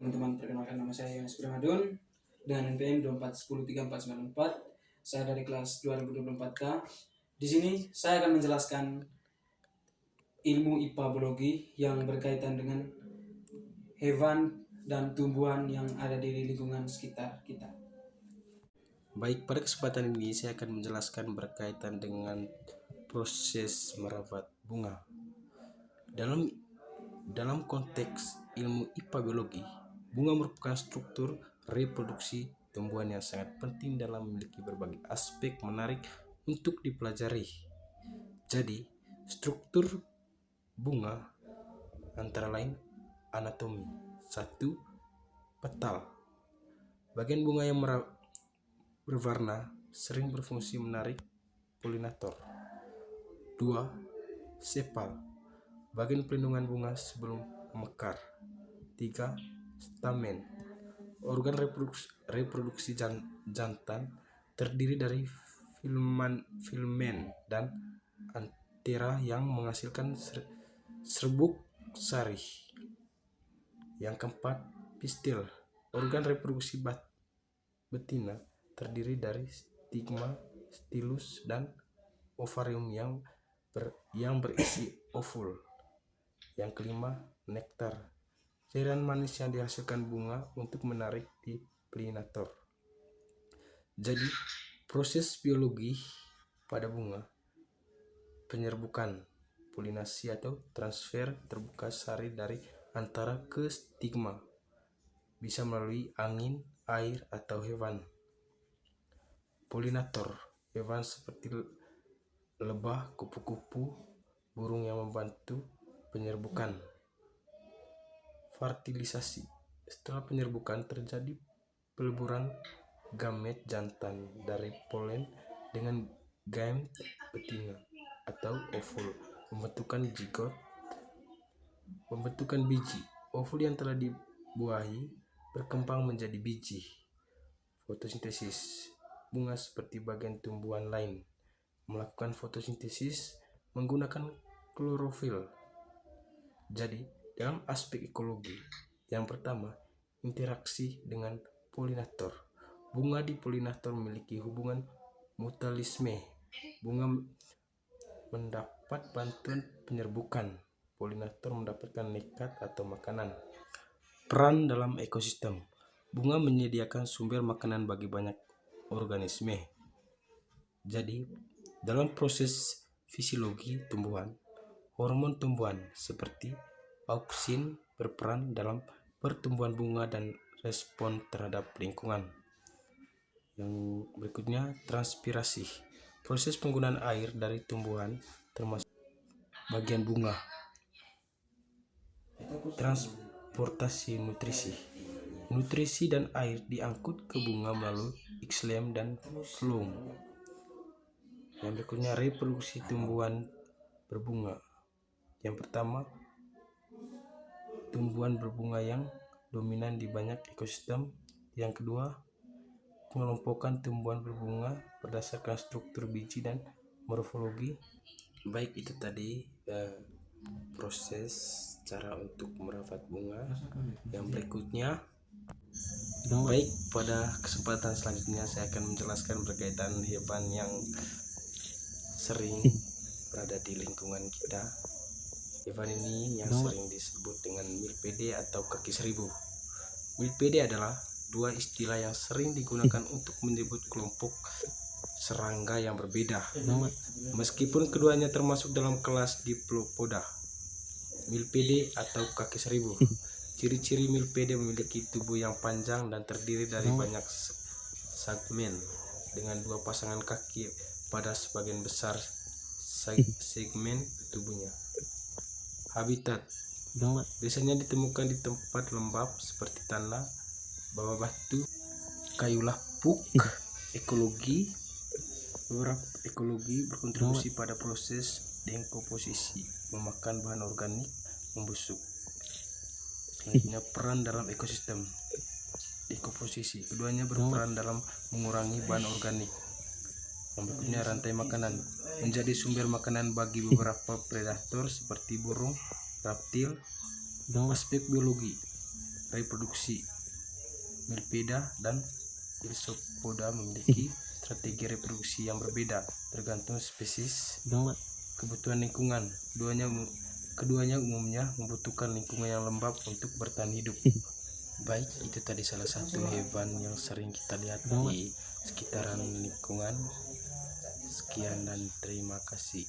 Teman-teman, perkenalkan nama saya Yohanes Primadon dengan NPM 24103494. Saya dari kelas 2024K. Di sini saya akan menjelaskan ilmu IPA biologi yang berkaitan dengan hewan dan tumbuhan yang ada di lingkungan sekitar kita. Baik, pada kesempatan ini saya akan menjelaskan berkaitan dengan proses merawat bunga. Dalam konteks ilmu IPA biologi, bunga merupakan struktur reproduksi tumbuhan yang sangat penting dalam memiliki berbagai aspek menarik untuk dipelajari. Jadi, struktur bunga antara lain anatomi. 1. Petal. Bagian bunga yang berwarna sering berfungsi menarik polinator. 2. Sepal. Bagian pelindungan bunga sebelum mekar. 3. Stamen. Organ reproduksi jantan terdiri dari filmen dan antera yang menghasilkan serbuk sari. Yang keempat, pistil. Organ reproduksi betina terdiri dari stigma, stilus, dan ovarium yang berisi ovul. Yang kelima, nektar. Cairan manis yang dihasilkan bunga untuk menarik di polinator. Jadi, proses biologi pada bunga, penyerbukan, polinasi atau transfer terbuka sari dari antara ke stigma, bisa melalui angin, air, atau hewan. Polinator, hewan seperti lebah, kupu-kupu, burung yang membantu penyerbukan. Fertilisasi. Setelah penyerbukan terjadi peleburan gamet jantan dari polen dengan gamet betina atau ovul, pembentukan biji. Ovul yang telah dibuahi berkembang menjadi biji. Fotosintesis. Bunga seperti bagian tumbuhan lain melakukan fotosintesis menggunakan klorofil. Jadi, dalam aspek ekologi, yang pertama, interaksi dengan polinator. Bunga di polinator memiliki hubungan mutualisme. Bunga mendapat bantuan penyerbukan. Polinator mendapatkan nekat atau makanan. Peran dalam ekosistem. Bunga menyediakan sumber makanan bagi banyak organisme. Jadi, dalam proses fisiologi tumbuhan, hormon tumbuhan seperti auksin berperan dalam pertumbuhan bunga dan respon terhadap lingkungan. Yang berikutnya, transpirasi. Proses penggunaan air dari tumbuhan termasuk bagian bunga. Transportasi nutrisi. Nutrisi dan air diangkut ke bunga melalui xilem dan floem. Yang berikutnya, reproduksi tumbuhan berbunga. Yang pertama, tumbuhan berbunga yang dominan di banyak ekosistem. Yang kedua, pengelompokan tumbuhan berbunga berdasarkan struktur biji dan morfologi. Baik, itu tadi proses cara untuk merawat bunga. Yang berikutnya, baik, pada kesempatan selanjutnya saya akan menjelaskan berkaitan hewan yang sering berada di lingkungan kita. Hewan ini yang sering disebut dengan milpede atau kaki seribu. Milpede adalah dua istilah yang sering digunakan untuk menyebut kelompok serangga yang berbeda. Meskipun keduanya termasuk dalam kelas Diplopoda. Milpede atau kaki seribu. Ciri-ciri milpede memiliki tubuh yang panjang dan terdiri dari banyak segmen dengan dua pasangan kaki pada sebagian besar segmen tubuhnya. Habitat biasanya ditemukan di tempat lembab seperti tanah, bawah batu, kayu lapuk. Ekologi. Beberapa ekologi berkontribusi pada proses dekomposisi, memakan bahan organik membusuk. Selanjutnya, peran dalam ekosistem. Dekomposisi, keduanya berperan dalam mengurangi bahan organik. Yang berikutnya, rantai makanan, menjadi sumber makanan bagi beberapa predator seperti burung, reptil. Aspek biologi. reproduksi. Milpida dan Isopoda memiliki strategi reproduksi yang berbeda tergantung spesies, kebutuhan lingkungan. Keduanya umumnya membutuhkan lingkungan yang lembab untuk bertahan hidup. Baik, itu tadi salah satu hewan yang sering kita lihat di sekitaran lingkungan. Sekian dan terima kasih.